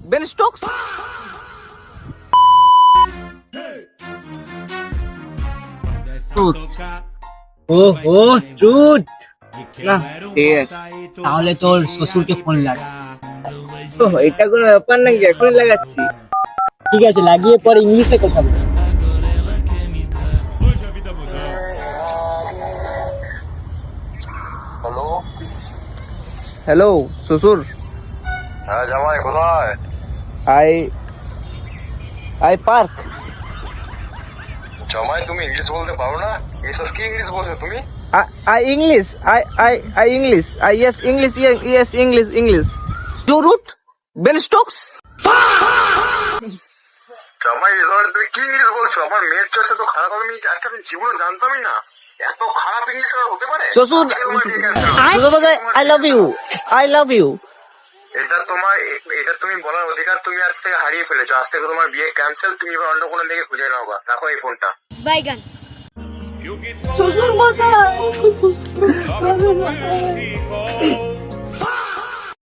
Ben Stokes. ও চুদ না ঠিক আছে। তাহলে তোর শ্বশুরকে ফোন লাগা। এটা কোনো ব্যাপার নাকি, এখনই লাগাচ্ছি। ঠিক আছে, লাগিয়ে পরে ইংলিশে কথা বল। হ্যালো। হ্যালো শ্বশুর। হ্যাঁ জামাই কোথায়? I I park. জামাই তুমি ইংলিশ বলতে পারো না? এসব কি ইংলিশ বলছো তুমি? I English. I English. I yes English. Yes English. English. You root Ben Stokes. জামাই এ ধরনের তুমি কি ইংলিশ বলছো? আমার মেয়ের চোখে তো খারাপ, আমি একটা জীবনে জানতামই না এত খারাপ ইংলিশ আর হতে পারে। শ্বশুর শ্বশুর I love you. I love you. এটা তুমি বলার অধিকার তুমি আজ থেকে হারিয়ে ফেলেছো। আজ থেকে তোমার বিয়ে ক্যান্সেল। তুমি এবার অন্য কোনো দিকে খুঁজে নাও। রাখো এই ফোনটা। বাইগান। শ্বশুর মশাই।